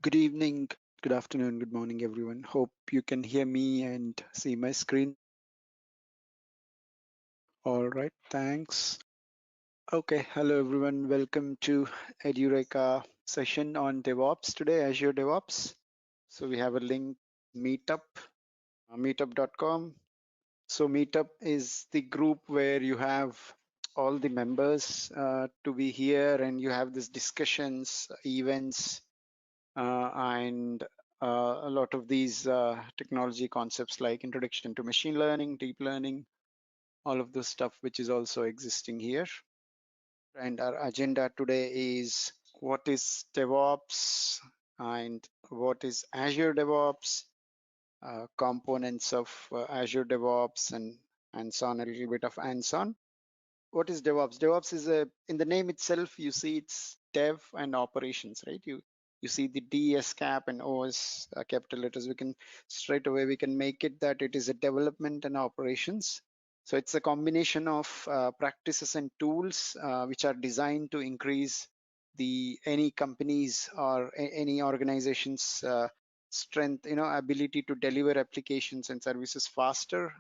Good evening, good afternoon, good morning, everyone. Hope you can hear me and see my screen. All right, thanks. Okay, hello everyone. Welcome to Edureka session on DevOps today, Azure DevOps. So we have a link, Meetup, meetup.com. So Meetup is the group where you have all the members to be here, and you have these discussions, events, and a lot of these technology concepts like introduction to machine learning, deep learning, all of this stuff which is also existing here. And our agenda today is what is DevOps and what is Azure DevOps, components of Azure DevOps, and so on, a little bit of hands-on. What is DevOps? DevOps is in the name itself, you see it's dev and operations, right? You see the DS cap and OS capital letters. We can straight away, we can make it that it is a development and operations. So it's a combination of practices and tools which are designed to increase any companies or any organization's strength, ability to deliver applications and services faster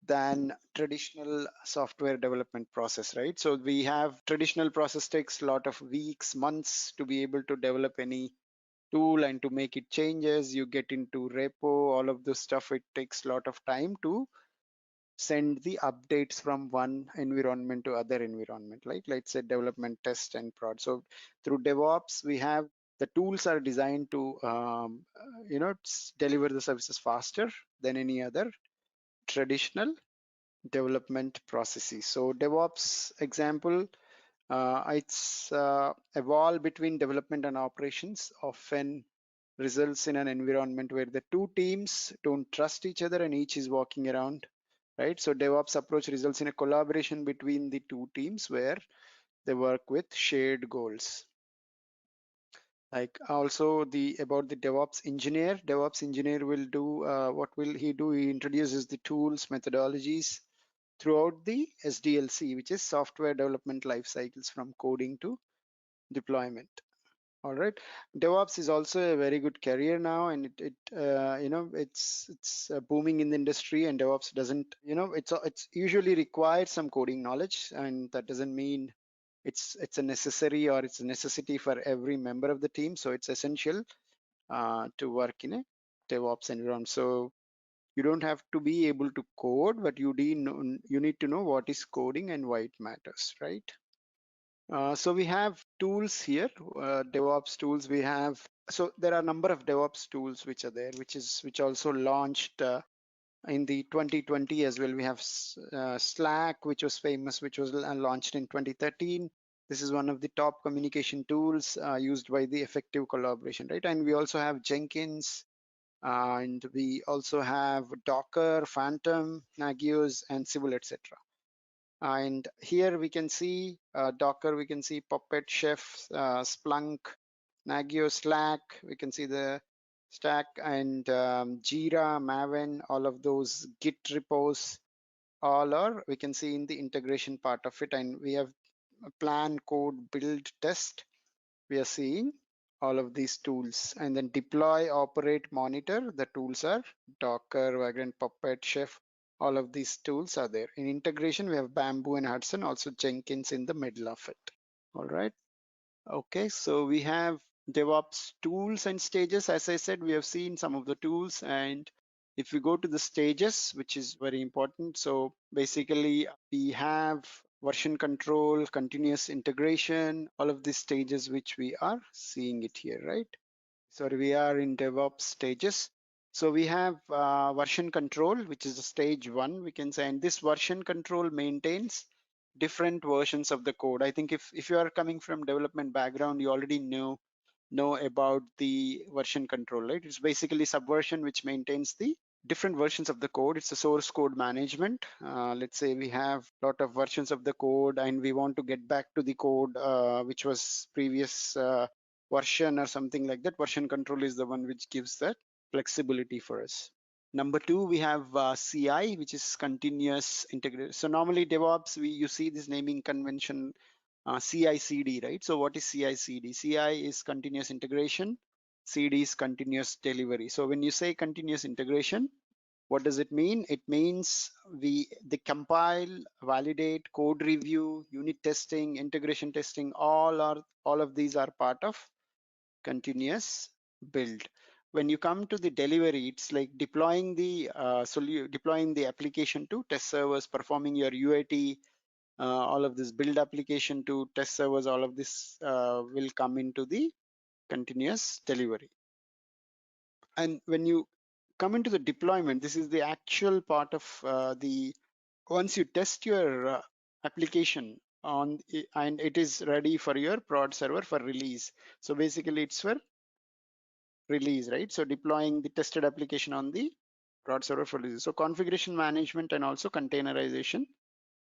than traditional software development process, right? So we have traditional process takes a lot of weeks, months to be able to develop any tool and to make it changes. You get into repo, all of this stuff. It takes a lot of time to send the updates from one environment to other environment, like let's say development, test, and prod. So through DevOps, we have the tools are designed to deliver the services faster than any other traditional development processes. So DevOps example, it's a wall between development and operations, often results in an environment where the two teams don't trust each other and each is walking around, right? So DevOps approach results in a collaboration between the two teams where they work with shared goals. Like also about the DevOps engineer will do, what will he do? He introduces the tools, methodologies, throughout the SDLC, which is software development life cycles from coding to deployment. All right, DevOps is also a very good career now, and it's booming in the industry. And DevOps doesn't, it's usually required some coding knowledge, and that doesn't mean it's a necessary or it's a necessity for every member of the team. So it's essential to work in a DevOps environment. So you don't have to be able to code, but you need to know what is coding and why it matters, right? So we have tools here, DevOps tools. We have, so there are a number of DevOps tools which are there, which also launched in the 2020 as well. We have Slack, which was famous, which was launched in 2013. This is one of the top communication tools used by the effective collaboration, right? And we also have Jenkins, and we also have Docker, Phantom, Nagios, and Civil, etc. And here we can see Docker, we can see Puppet, Chef, Splunk, Nagios, Slack. We can see the stack, and Jira, Maven, all of those Git repos, all are, we can see in the integration part of it. And we have plan, code, build, test. We are seeing all of these tools, and then deploy, operate, monitor. The tools are Docker, Vagrant, Puppet, Chef. All of these tools are there. In integration, we have Bamboo and Hudson, also Jenkins in the middle of it. All right. Okay, so we have DevOps tools and stages. As I said, we have seen some of the tools, and if we go to the stages, which is very important. So basically, we have version control, continuous integration, all of these stages which we are seeing it here, right? So we are in DevOps stages. So we have version control, which is the stage one, we can say, and this version control maintains different versions of the code. I think if you are coming from development background, you already know about the version control, right? It's basically subversion which maintains the different versions of the code. It's a source code management. Let's say we have a lot of versions of the code and we want to get back to the code which was previous version or something like that. Version control is the one which gives that flexibility for us. Number two, we have CI, which is continuous integration. So normally DevOps, you see this naming convention CI/CD, right? So what is CI/CD? CI is continuous integration. CD is continuous delivery. So when you say continuous integration, what does it mean? It means they compile, validate, code review, unit testing, integration testing, all of these are part of continuous build. When you come to the delivery, it's like deploying deploying the application to test servers, performing your UAT, all of this build application to test servers, all of this will come into the continuous delivery. And when you come into the deployment, this is the actual part of the once you test your application and it is ready for your prod server for release. So basically it's for release, right? So deploying the tested application on the prod server for release. So configuration management and also containerization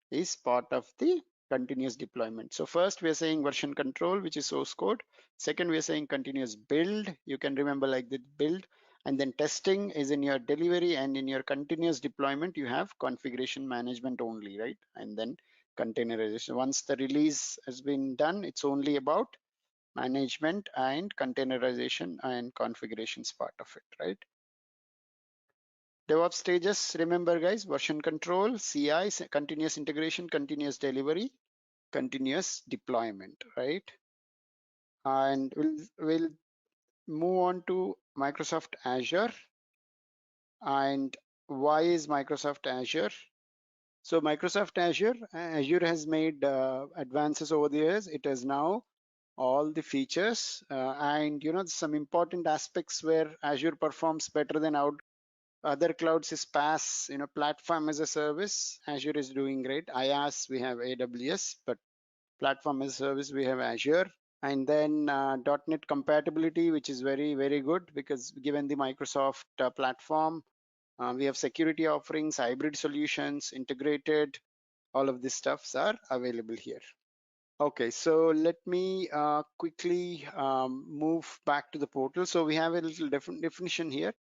is part of the continuous deployment. So first we are saying version control, which is source code. Second, we are saying continuous build. You can remember like the build. And then testing is in your delivery, and in your continuous deployment, you have configuration management only, right? And then containerization. Once the release has been done, it's only about management and containerization and configurations part of it, right? DevOps stages, remember guys, version control, CI, continuous integration, continuous delivery, continuous deployment, right? And we'll move on to Microsoft Azure. And why is Microsoft Azure? So Microsoft Azure has made advances over the years. It has now all the features and some important aspects where Azure performs better than other clouds is PaaS, platform as a service. Azure is doing great. IaaS, we have AWS, but platform as a service, we have Azure. And then .NET compatibility, which is very, very good because given the Microsoft platform, we have security offerings, hybrid solutions, integrated, all of these stuffs are available here. Okay, so let me quickly move back to the portal. So we have a little different definition here.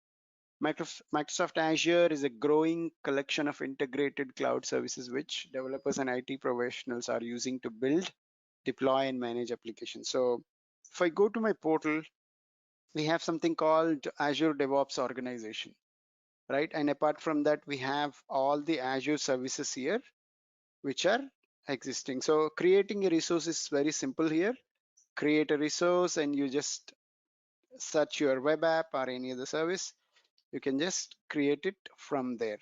Microsoft Azure is a growing collection of integrated cloud services which developers and IT professionals are using to build, deploy, and manage applications. So if I go to my portal, we have something called Azure DevOps organization, right? And apart from that, we have all the Azure services here, which are existing. So creating a resource is very simple here. Create a resource and you just search your web app or any other service. You can just create it from there.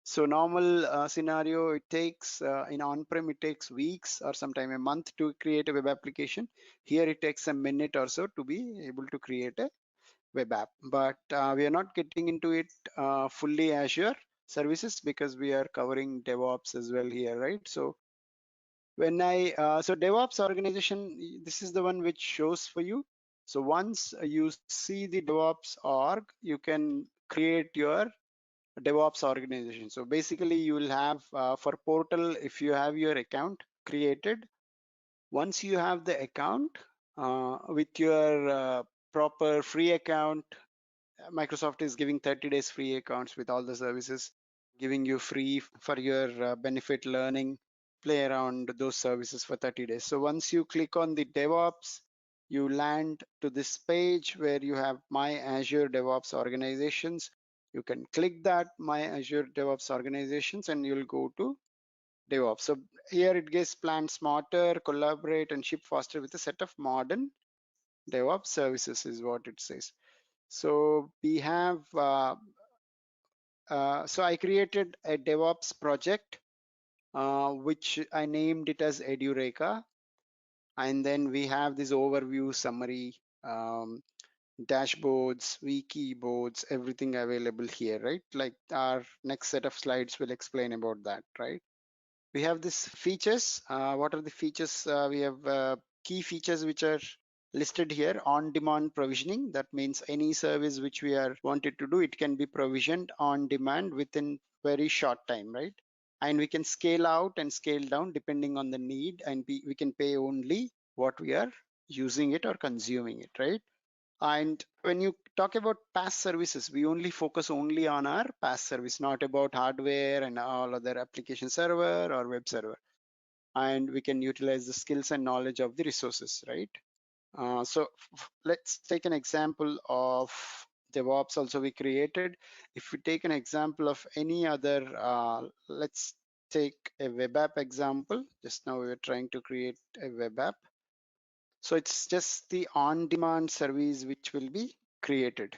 So normal scenario, it takes in on-prem, it takes weeks or sometime a month to create a web application. Here it takes a minute or so to be able to create a web app. But we are not getting into it fully Azure services because we are covering DevOps as well here, right? So so DevOps organization, this is the one which shows for you. So once you see the DevOps org, you can create your DevOps organization. So basically you will have for portal, if you have your account created, once you have the account with your proper free account, Microsoft is giving 30 days free accounts with all the services, giving you free for your benefit learning, play around those services for 30 days. So once you click on the DevOps, you land to this page where you have My Azure DevOps Organizations. You can click that My Azure DevOps Organizations and you'll go to DevOps. So here it gets plan smarter, collaborate, and ship faster with a set of modern DevOps services is what it says. So we have, so I created a DevOps project, which I named it as Edureka. And then we have this overview summary, dashboards, wiki boards, everything available here, right? Like our next set of slides will explain about that, right? We have these features. What are the features? We have key features which are listed here. On demand provisioning, that means any service which we are wanted to do, it can be provisioned on demand within very short time, right? And we can scale out and scale down depending on the need, and we can pay only what we are using it or consuming it, right? And when you talk about PaaS services, we only focus only on our PaaS service, not about hardware and all other application server or web server. And we can utilize the skills and knowledge of the resources, right? So let's take an example of DevOps also we created. If we take an example of any other, let's take a web app example. Just now we were trying to create a web app. So it's just the on-demand service which will be created.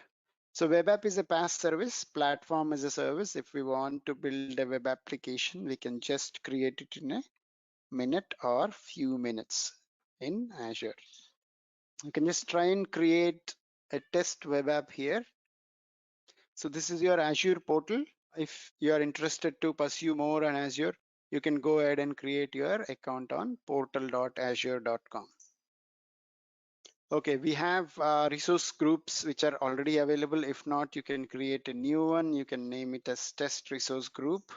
So web app is a PaaS service, platform as a service. If we want to build a web application, we can just create it in a minute or few minutes in Azure. You can just try and create a test web app here. So this is your Azure portal. If you are interested to pursue more on Azure, you can go ahead and create your account on portal.azure.com. Okay, we have resource groups which are already available. If not, you can create a new one. You can name it as test resource group,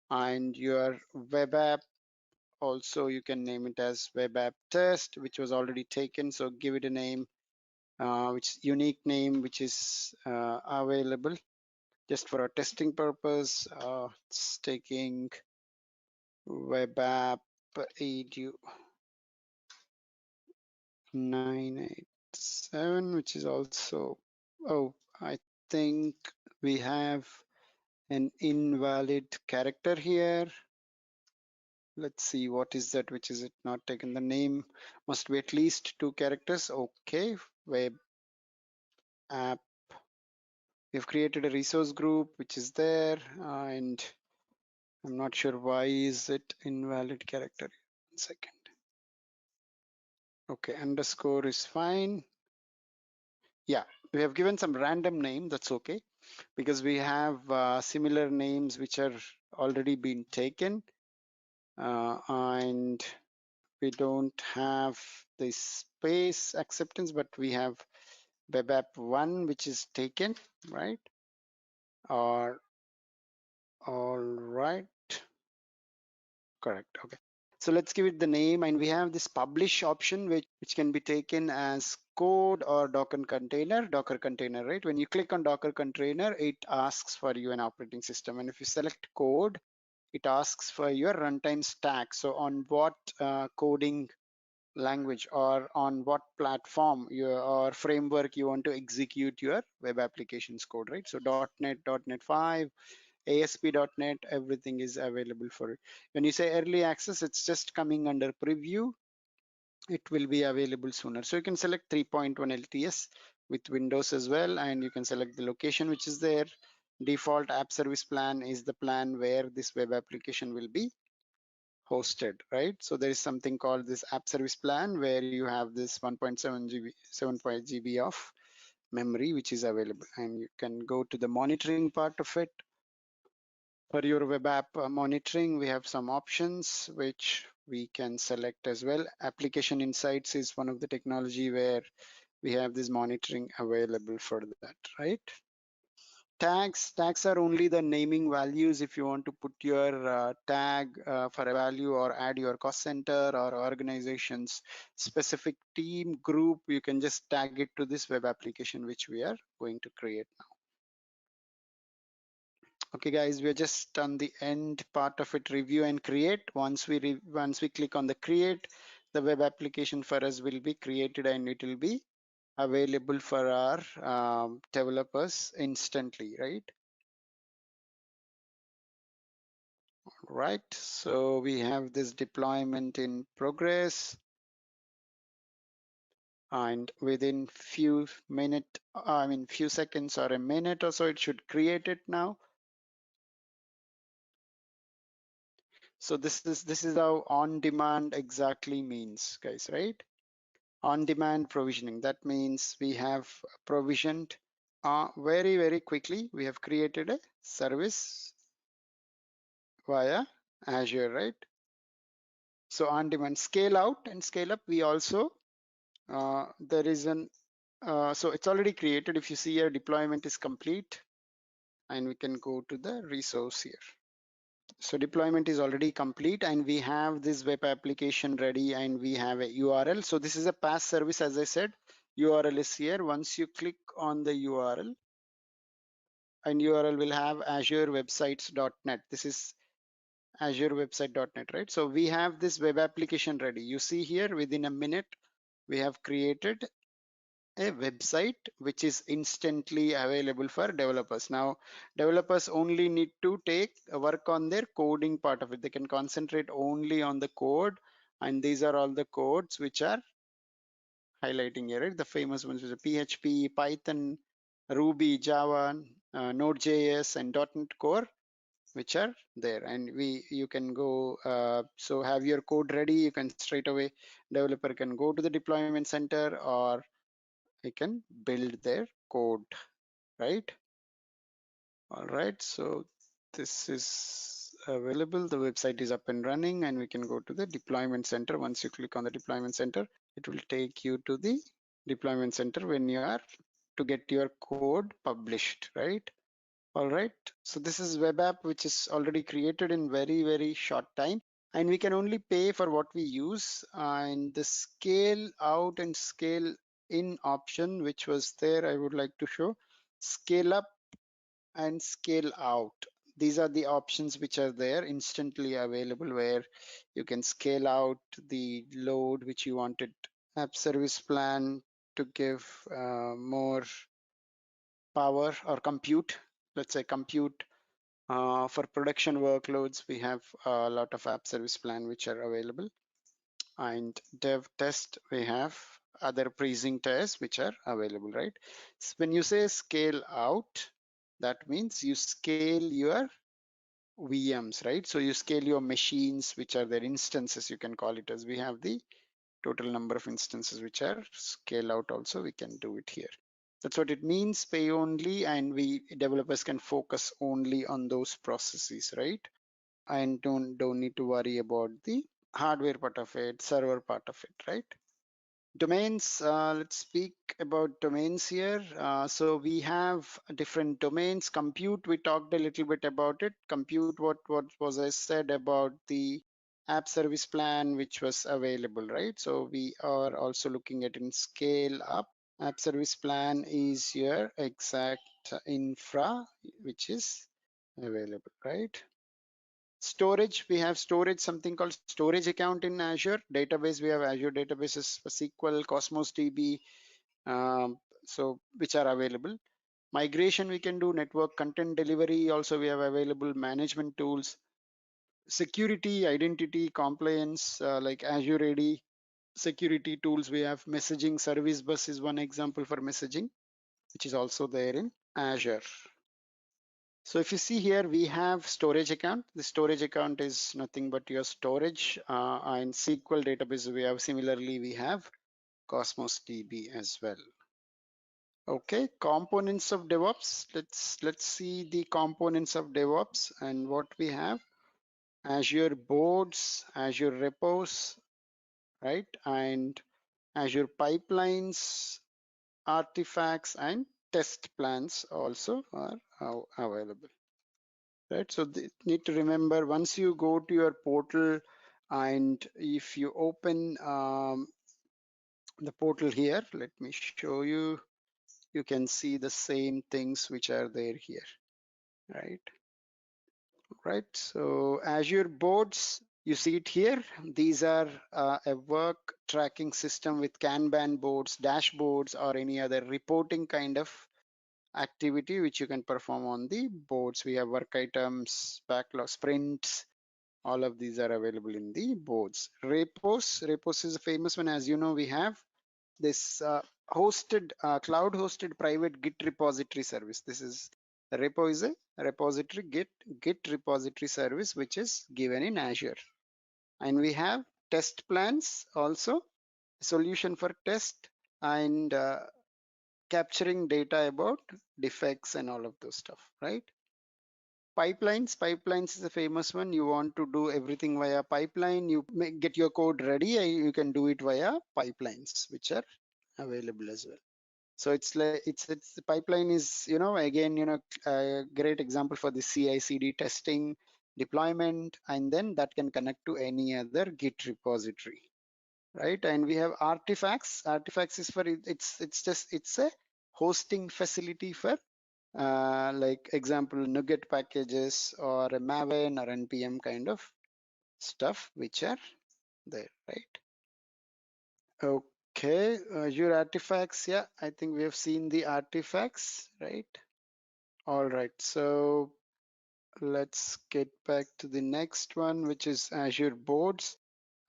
and your web app also you can name it as web app test, which was already taken. So give it a name, which unique name, which is available just for a testing purpose. It's taking web app edu 987, which is also, oh, I think we have an invalid character here. Let's see, what is that, which is it not taken? The name must be at least 2 characters. Okay, web app. We've created a resource group, which is there, and I'm not sure why is it invalid character. 1 second. Okay, underscore is fine. Yeah, we have given some random name, that's okay, because we have similar names which are already been taken, and we don't have the space acceptance, but we have web app 1 which is taken, right? Or all right, correct. Okay, so let's give it the name, and we have this publish option which can be taken as code or Docker container, right? When you click on Docker container, it asks for you an operating system, and if you select code, it asks for your runtime stack. So on what coding language or on what platform or framework you want to execute your web applications code, right? So .NET, .NET 5, ASP.NET, everything is available for it. When you say early access, it's just coming under preview. It will be available sooner. So you can select 3.1 LTS with Windows as well, and you can select the location which is there. Default app service plan is the plan where this web application will be hosted, right? So there is something called this app service plan where you have this 1.7 GB, 7.0 GB of memory which is available, and you can go to the monitoring part of it. For your web app monitoring, we have some options which we can select as well. Application Insights is one of the technology where we have this monitoring available for that, right? Tags are only the naming values. If you want to put your tag for a value or add your cost center or organization's specific team group, you can just tag it to this web application which we are going to create now. Okay guys, we're just on the end part of it, review and create. Once we click on the create, the web application for us will be created and it will be available for our developers instantly, right? Right, so we have this deployment in progress, and within few seconds or a minute or so, it should create it now. So this is how on demand exactly means, guys, right? On demand provisioning, that means we have provisioned very quickly. We have created a service via Azure, right? So on demand, scale out and scale up, we also there is an so it's already created. If you see here, deployment is complete, and we can go to the resource here. So deployment is already complete, and we have this web application ready, and we have a URL. So this is a PaaS service, as I said. URL is here. Once you click on the URL, and URL will have azurewebsites.net. This is azurewebsite.net, right? So we have this web application ready. You see here, within a minute, we have created a website which is instantly available for developers. Now, developers only need to take work on their coding part of it. They can concentrate only on the code, and these are all the codes which are highlighting here, right? The famous ones is PHP, Python, Ruby, Java, Node.js, and .NET Core, which are there. And you can go, so have your code ready. You can straight away, developer can go to the deployment center, or they can build their code, right? All right, so this is available. The website is up and running, and we can go to the deployment center. Once you click on the deployment center, it will take you to the deployment center when you are to get your code published, right? All right, so this is web app which is already created in very short time, and we can only pay for what we use. And the scale out and scale in option which was there, I would like to show. Scale up and scale out, these are the options which are there instantly available, where you can scale out the load which you wanted. App service plan to give more power or compute, let's say compute for production workloads. We have a lot of app service plan which are available, and dev test, we have other pricing tests which are available, right? So when you say scale out, that means you scale your VMs, right? So you scale your machines, which are their instances, you can call it as. We have the total number of instances which are scale out also, we can do it here. That's what it means, pay only, and we developers can focus only on those processes, right? And don't need to worry about the hardware part of it, server part of it, right? Domains, let's speak about domains here. So we have different domains. Compute, we talked a little bit about it. Compute, what was I said about the app service plan which was available, right? So we are also looking at in scale up. App service plan is your exact infra which is available, right? Storage, we have storage, something called storage account in Azure. Database, we have Azure databases for SQL, Cosmos DB, so which are available. Migration, we can do network content delivery. Also, we have available management tools. Security, identity, compliance, like Azure AD. Security tools, we have messaging. Service bus is one example for messaging, which is also there in Azure. So if you see here, we have storage account. The storage account is nothing but your storage, and SQL database. We have similarly, we have Cosmos DB as well. Okay, components of DevOps. Let's see the components of DevOps and what we have. Azure Boards, Azure Repos, right? And Azure Pipelines, artifacts, and test plans also are available. Right, so they need to remember, once you go to your portal, and if you open the portal here, let me show you, you can see the same things which are there here, right? Right, so Azure Boards, you see it here. These are a work tracking system with Kanban boards, dashboards, or any other reporting kind of activity which you can perform on the boards. We have work items, backlog, sprints, all of these are available in the boards. Repos is a famous one. As you know, we have this cloud hosted private Git repository service. This is, the repo is a repository, Git repository service which is given in Azure. And we have test plans also, solution for test, and capturing data about defects and all of those stuff, right? Pipelines is a famous one. You want to do everything via pipeline, you get your code ready, you can do it via pipelines which are available as well. So it's like it's the pipeline is, again, a great example for the CI/CD testing, deployment, and then that can connect to any other Git repository, right? And we have artifacts. Artifacts is for it's a hosting facility for like example NuGet packages or a Maven or npm kind of stuff which are there, right? Okay, Azure artifacts. Yeah, I think we have seen the artifacts, right? All right, so let's get back to the next one, which is Azure Boards.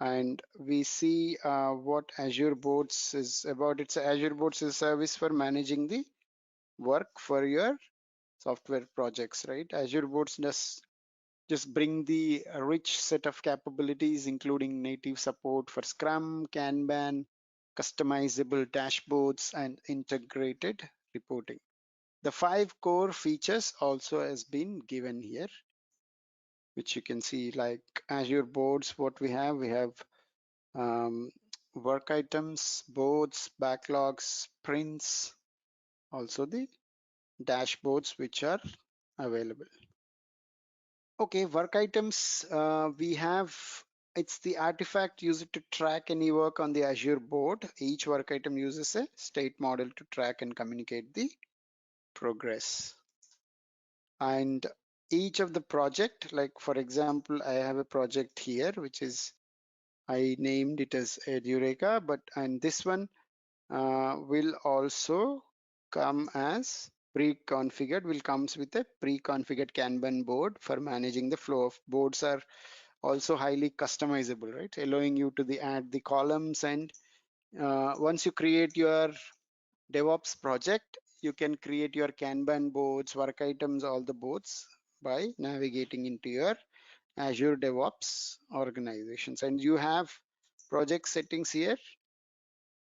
And we see what Azure Boards is about. It's Azure Boards is a service for managing the work for your software projects, right? Azure Boards does just bring the rich set of capabilities, including native support for Scrum, Kanban, customizable dashboards, and integrated reporting. The 5 core features also has been given here, which you can see like Azure Boards. What we have um, work items, boards, backlogs, sprints, also the dashboards which are available. Okay, work items, we have, it's the artifact used to track any work on the Azure board. Each work item uses a state model to track and communicate the progress. And each of the project, like for example, I have a project here, which is, I named it as Edureka, but and this one will also come as pre-configured, will comes with a pre-configured Kanban board for managing the flow of boards are also highly customizable, right? Allowing you to add the columns, and once you create your DevOps project, you can create your Kanban boards, work items, all the boards by navigating into your Azure DevOps organizations. And you have project settings here.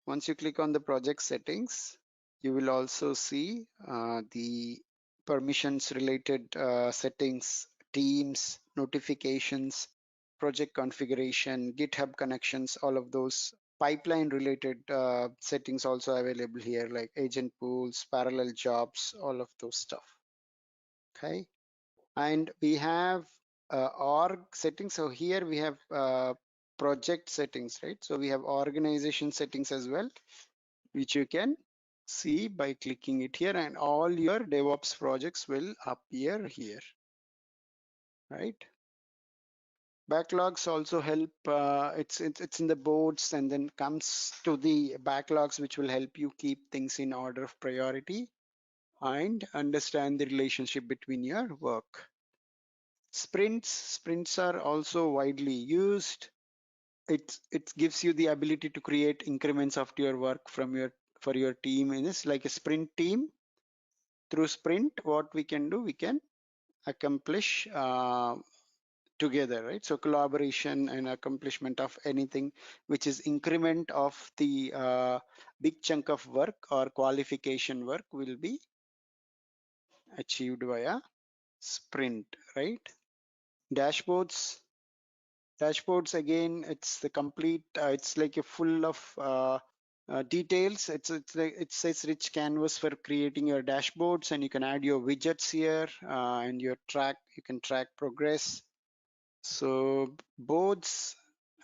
Once you click on the project settings, you will also see the permissions related settings, teams, notifications, project configuration, GitHub connections, all of those pipeline related settings also available here, like agent pools, parallel jobs, all of those stuff. Okay. And we have org settings. So here we have project settings, right? So we have organization settings as well, which you can see by clicking it here, and all your DevOps projects will appear here, right? Backlogs also help. It's in the boards, and then comes to the backlogs, which will help you keep things in order of priority and understand the relationship between your work. Sprints are also widely used. It gives you the ability to create increments of your work from your for your team, and it's like a sprint team. Through sprint, what we can do, we can accomplish together, right? So collaboration and accomplishment of anything which is increment of the big chunk of work or qualification work will be achieved via sprint, right? Dashboards again, it's the complete, it's like a full of details. It says rich canvas for creating your dashboards, and you can add your widgets here, and you can track progress. So boards,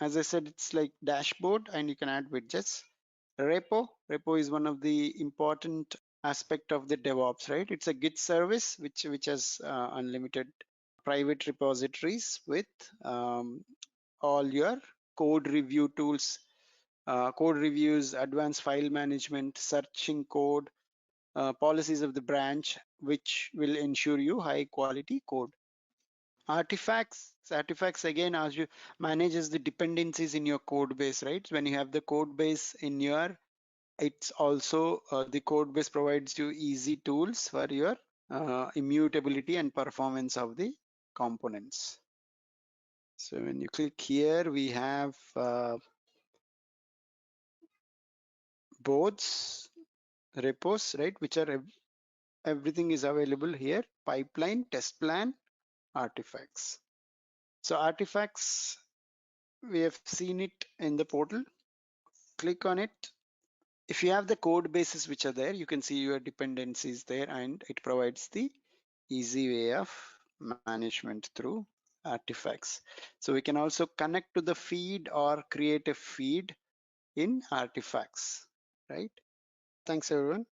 as I said, it's like dashboard, and you can add widgets. Repo is one of the important aspect of the DevOps, right? It's a Git service which has unlimited private repositories with all your code review tools, code reviews, advanced file management, searching code, policies of the branch, which will ensure you high quality code. Artifacts again, as you manages the dependencies in your code base, right? When you have the code base in your, it's also the code base provides you easy tools for your immutability and performance of the components. So when you click here, we have boards, repos, right? Which are everything is available here. Pipeline, test plan, artifacts. So artifacts, we have seen it in the portal. Click on it. If you have the code bases which are there, you can see your dependencies there, and it provides the easy way of management through artifacts. So we can also connect to the feed or create a feed in artifacts, right? Thanks everyone.